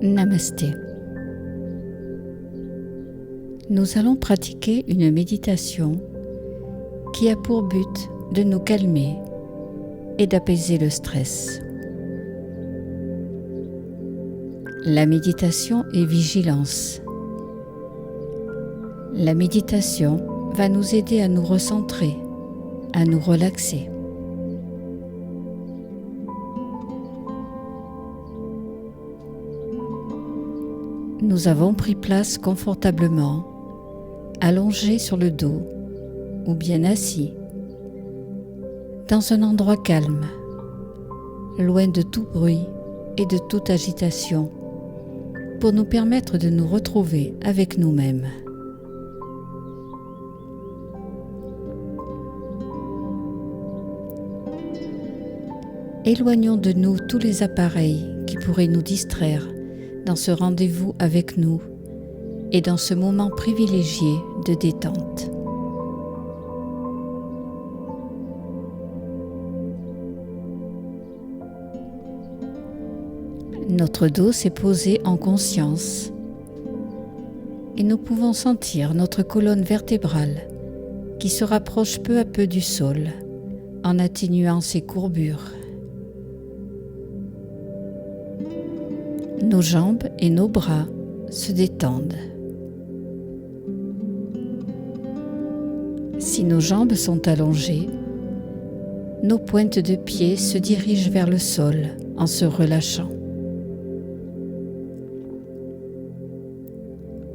Namasté. Nous allons pratiquer une méditation qui a pour but de nous calmer et d'apaiser le stress. La méditation est vigilance. La méditation va nous aider à nous recentrer, à nous relaxer. Nous avons pris place confortablement, allongés sur le dos ou bien assis, dans un endroit calme, loin de tout bruit et de toute agitation, pour nous permettre de nous retrouver avec nous-mêmes. Éloignons de nous tous les appareils qui pourraient nous distraire dans ce rendez-vous avec nous et dans ce moment privilégié de détente. Notre dos s'est posé en conscience et nous pouvons sentir notre colonne vertébrale qui se rapproche peu à peu du sol en atténuant ses courbures. Nos jambes et nos bras se détendent. Si nos jambes sont allongées, nos pointes de pied se dirigent vers le sol en se relâchant.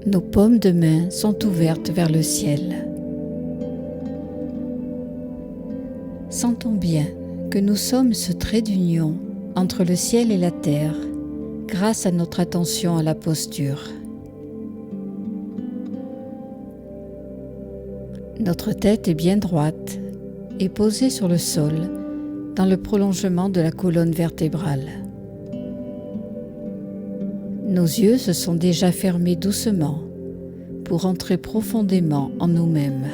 Nos paumes de main sont ouvertes vers le ciel. Sentons bien que nous sommes ce trait d'union entre le ciel et la terre grâce à notre attention à la posture. Notre tête est bien droite et posée sur le sol dans le prolongement de la colonne vertébrale. Nos yeux se sont déjà fermés doucement pour entrer profondément en nous-mêmes.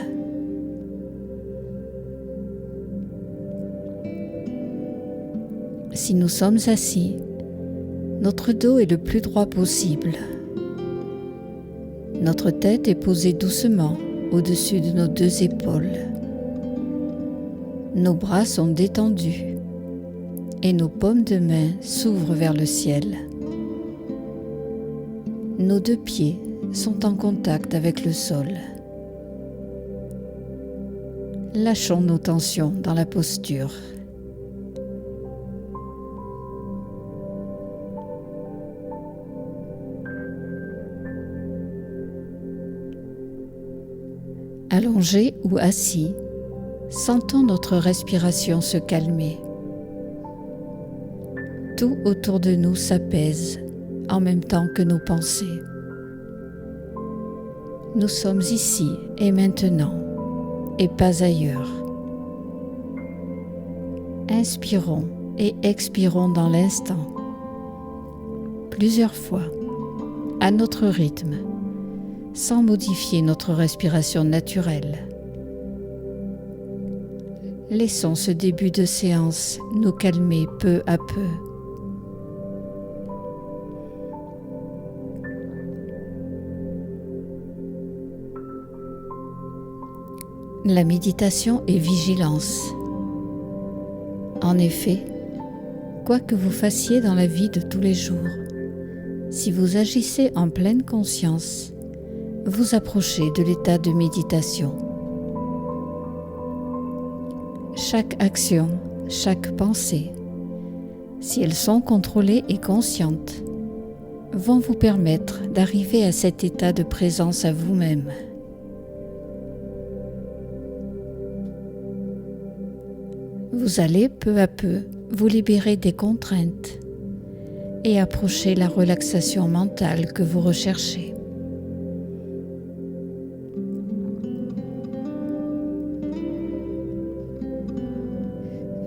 Si nous sommes assis, notre dos est le plus droit possible. Notre tête est posée doucement au-dessus de nos deux épaules. Nos bras sont détendus et nos paumes de main s'ouvrent vers le ciel. Nos deux pieds sont en contact avec le sol. Lâchons nos tensions dans la posture. Allongés ou assis, sentons notre respiration se calmer. Tout autour de nous s'apaise en même temps que nos pensées. Nous sommes ici et maintenant, et pas ailleurs. Inspirons et expirons dans l'instant, plusieurs fois, à notre rythme, sans modifier notre respiration naturelle. Laissons ce début de séance nous calmer peu à peu. La méditation est vigilance. En effet, quoi que vous fassiez dans la vie de tous les jours, si vous agissez en pleine conscience, vous approchez de l'état de méditation. Chaque action, chaque pensée, si elles sont contrôlées et conscientes, vont vous permettre d'arriver à cet état de présence à vous-même. Vous allez peu à peu vous libérer des contraintes et approcher la relaxation mentale que vous recherchez.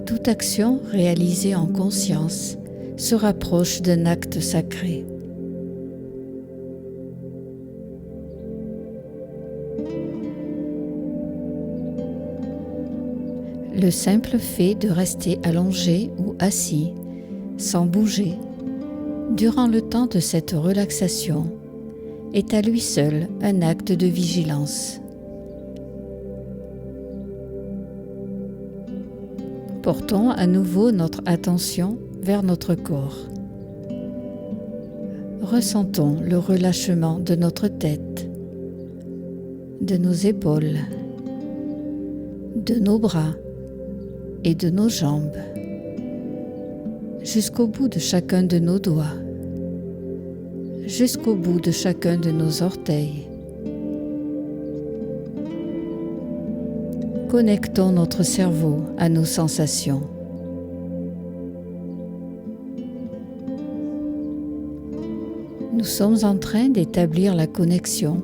Toute action réalisée en conscience se rapproche d'un acte sacré. Le simple fait de rester allongé ou assis, sans bouger, durant le temps de cette relaxation, est à lui seul un acte de vigilance. Portons à nouveau notre attention vers notre corps. Ressentons le relâchement de notre tête, de nos épaules, de nos bras et de nos jambes, jusqu'au bout de chacun de nos doigts, jusqu'au bout de chacun de nos orteils. Connectons notre cerveau à nos sensations. Nous sommes en train d'établir la connexion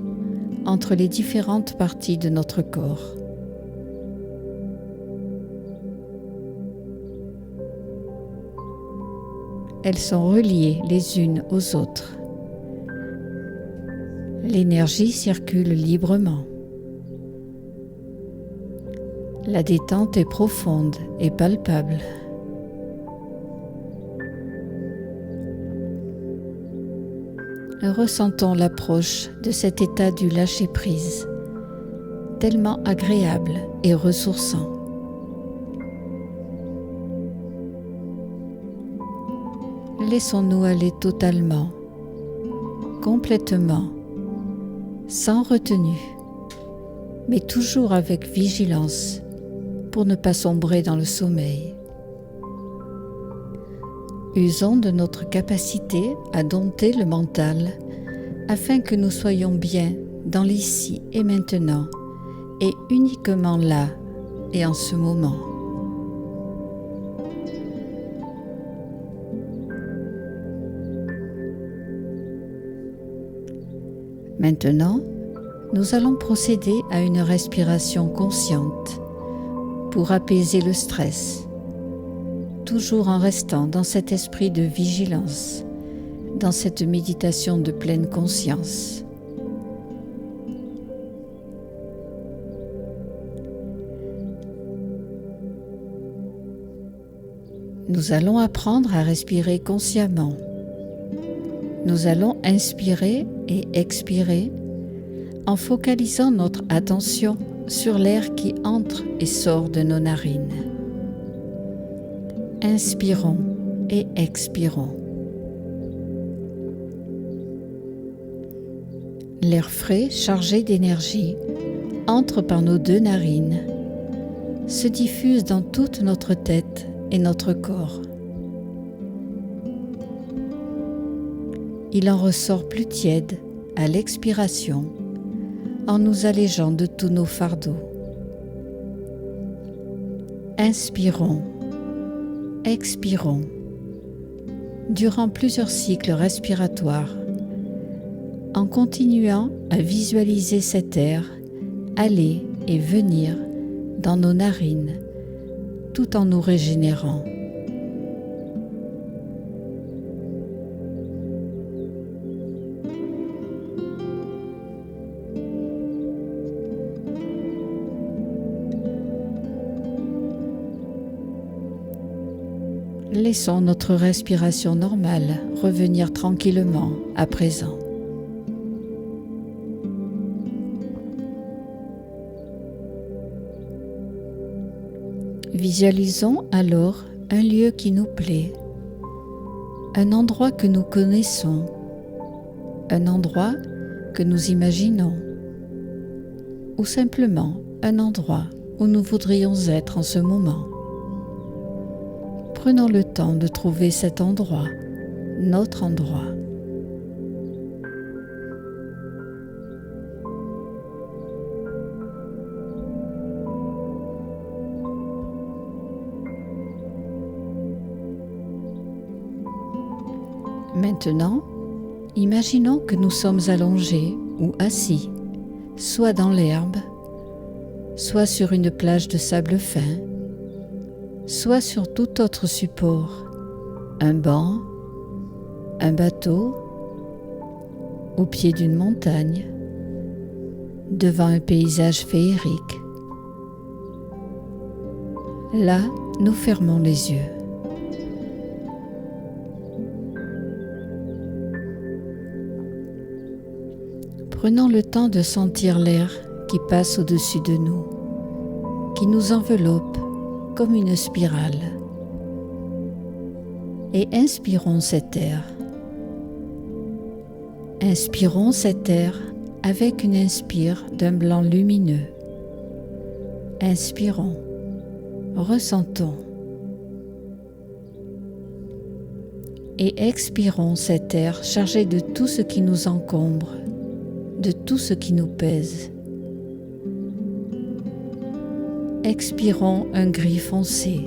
entre les différentes parties de notre corps. Elles sont reliées les unes aux autres. L'énergie circule librement. La détente est profonde et palpable. Ressentons l'approche de cet état du lâcher-prise, tellement agréable et ressourçant. Laissons-nous aller totalement, complètement, sans retenue, mais toujours avec vigilance pour ne pas sombrer dans le sommeil. Usons de notre capacité à dompter le mental afin que nous soyons bien dans l'ici et maintenant et uniquement là et en ce moment. Maintenant, nous allons procéder à une respiration consciente pour apaiser le stress, toujours en restant dans cet esprit de vigilance, dans cette méditation de pleine conscience. Nous allons apprendre à respirer consciemment. Nous allons inspirer et expirer en focalisant notre attention sur l'air qui entre et sort de nos narines. Inspirons et expirons. L'air frais chargé d'énergie entre par nos deux narines, se diffuse dans toute notre tête et notre corps. Il en ressort plus tiède à l'expiration en nous allégeant de tous nos fardeaux. Inspirons, expirons, durant plusieurs cycles respiratoires, en continuant à visualiser cet air aller et venir dans nos narines, tout en nous régénérant. Laissons notre respiration normale revenir tranquillement à présent. Visualisons alors un lieu qui nous plaît, un endroit que nous connaissons, un endroit que nous imaginons, ou simplement un endroit où nous voudrions être en ce moment. Prenons le temps de trouver cet endroit, notre endroit. Maintenant, imaginons que nous sommes allongés ou assis, soit dans l'herbe, soit sur une plage de sable fin, soit sur tout autre support, un banc, un bateau, au pied d'une montagne, devant un paysage féerique. Là, nous fermons les yeux. Prenons le temps de sentir l'air qui passe au-dessus de nous, qui nous enveloppe comme une spirale. Et inspirons cet air. Inspirons cet air avec une inspire d'un blanc lumineux. Inspirons, ressentons. Et expirons cet air chargé de tout ce qui nous encombre, de tout ce qui nous pèse. Expirons un gris foncé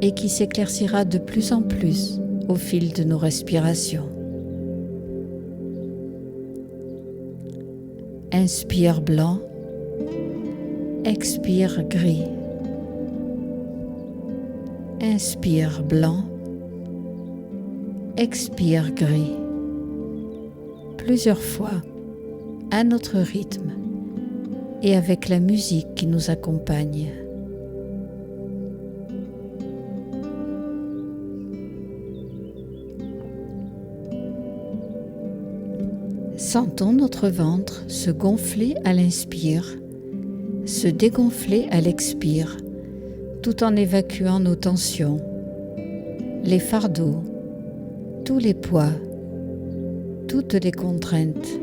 et qui s'éclaircira de plus en plus au fil de nos respirations. Inspire blanc, expire gris. Inspire blanc, expire gris. Plusieurs fois, à notre rythme et avec la musique qui nous accompagne. Sentons notre ventre se gonfler à l'inspire, se dégonfler à l'expire, tout en évacuant nos tensions, les fardeaux, tous les poids, toutes les contraintes,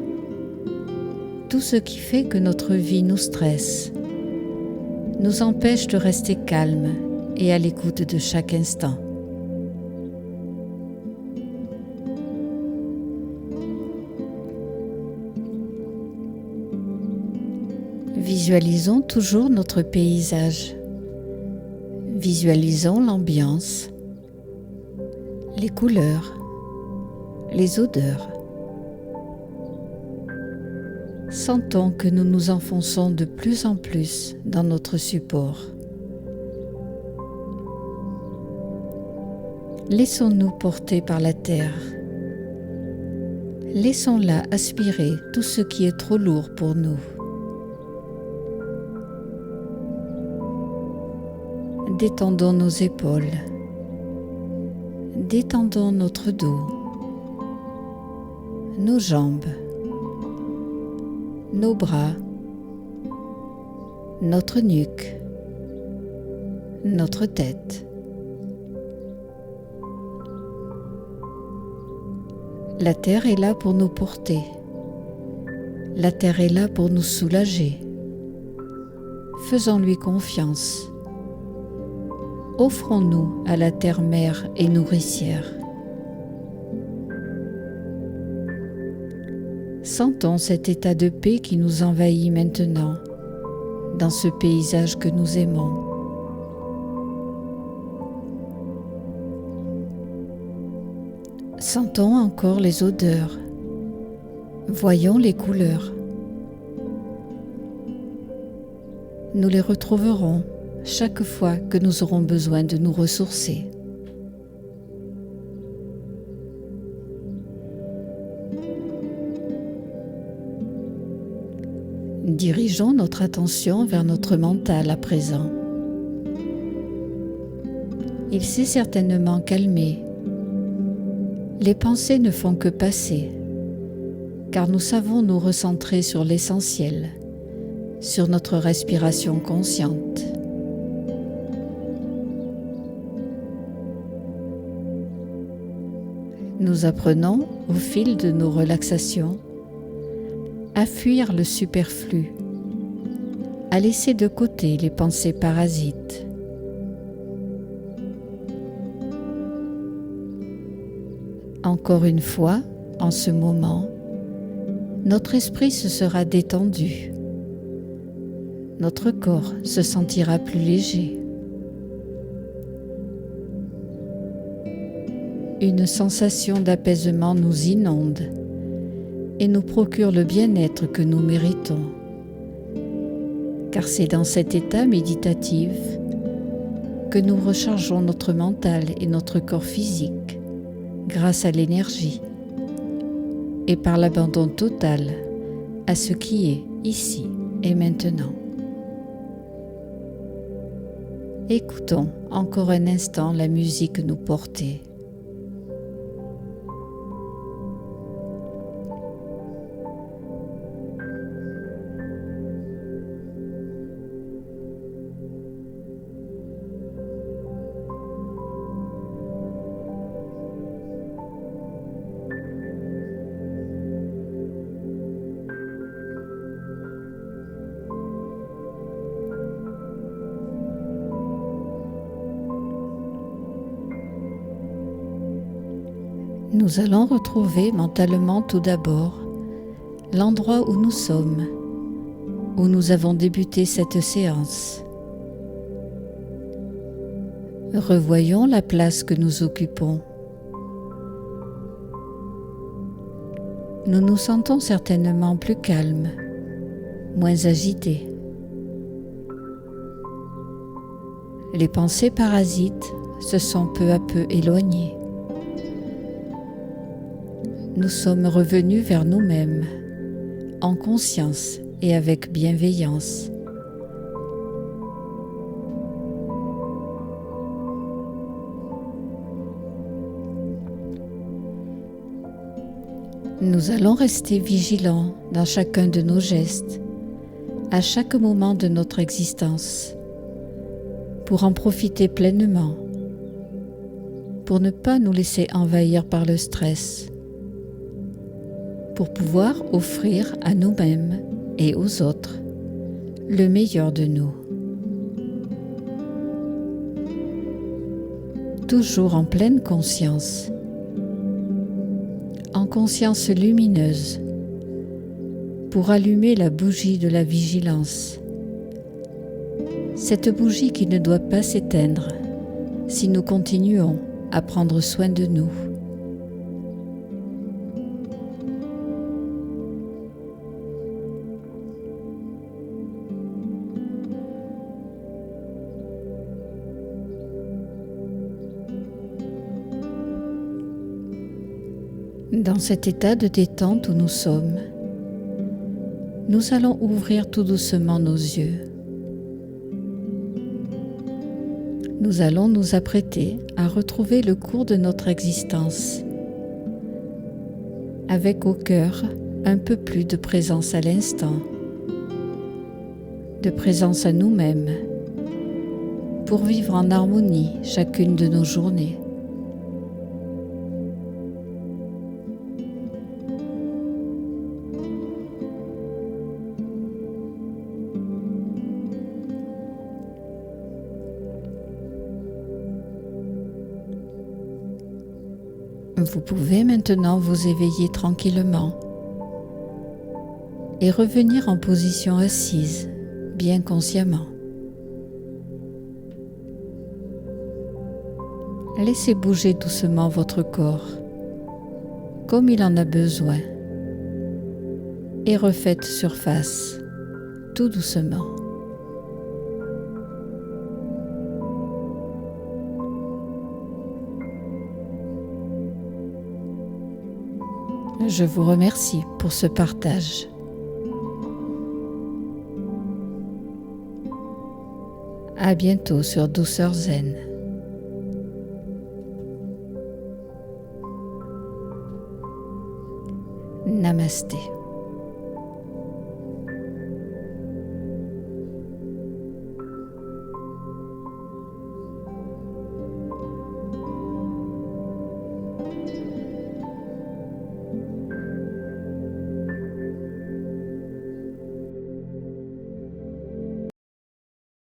tout ce qui fait que notre vie nous stresse, nous empêche de rester calme et à l'écoute de chaque instant. Visualisons toujours notre paysage. Visualisons l'ambiance, les couleurs, les odeurs. Sentons que nous nous enfonçons de plus en plus dans notre support. Laissons-nous porter par la terre. Laissons-la aspirer tout ce qui est trop lourd pour nous. Détendons nos épaules, détendons notre dos, nos jambes, nos bras, notre nuque, notre tête. La terre est là pour nous porter, la terre est là pour nous soulager. Faisons-lui confiance. Offrons-nous à la terre-mère et nourricière. Sentons cet état de paix qui nous envahit maintenant, dans ce paysage que nous aimons. Sentons encore les odeurs. Voyons les couleurs. Nous les retrouverons chaque fois que nous aurons besoin de nous ressourcer. Dirigeons notre attention vers notre mental à présent. Il s'est certainement calmé. Les pensées ne font que passer, car nous savons nous recentrer sur l'essentiel, sur notre respiration consciente. Nous apprenons, au fil de nos relaxations, à fuir le superflu, à laisser de côté les pensées parasites. Encore une fois, en ce moment, notre esprit se sera détendu. Notre corps se sentira plus léger. Une sensation d'apaisement nous inonde et nous procure le bien-être que nous méritons. Car c'est dans cet état méditatif que nous rechargeons notre mental et notre corps physique grâce à l'énergie et par l'abandon total à ce qui est ici et maintenant. Écoutons encore un instant la musique nous porter. Nous allons retrouver mentalement tout d'abord l'endroit où nous sommes, où nous avons débuté cette séance. Revoyons la place que nous occupons. Nous nous sentons certainement plus calmes, moins agités. Les pensées parasites se sont peu à peu éloignées. Nous sommes revenus vers nous-mêmes, en conscience et avec bienveillance. Nous allons rester vigilants dans chacun de nos gestes, à chaque moment de notre existence, pour en profiter pleinement, pour ne pas nous laisser envahir par le stress, pour pouvoir offrir à nous-mêmes et aux autres le meilleur de nous. Toujours en pleine conscience, en conscience lumineuse, pour allumer la bougie de la vigilance. Cette bougie qui ne doit pas s'éteindre si nous continuons à prendre soin de nous. Dans cet état de détente où nous sommes, nous allons ouvrir tout doucement nos yeux. Nous allons nous apprêter à retrouver le cours de notre existence, avec au cœur un peu plus de présence à l'instant, de présence à nous-mêmes, pour vivre en harmonie chacune de nos journées. Vous pouvez maintenant vous éveiller tranquillement et revenir en position assise, bien consciemment. Laissez bouger doucement votre corps, comme il en a besoin, et refaites surface, tout doucement. Je vous remercie pour ce partage. À bientôt sur Douceur Zen. Namasté.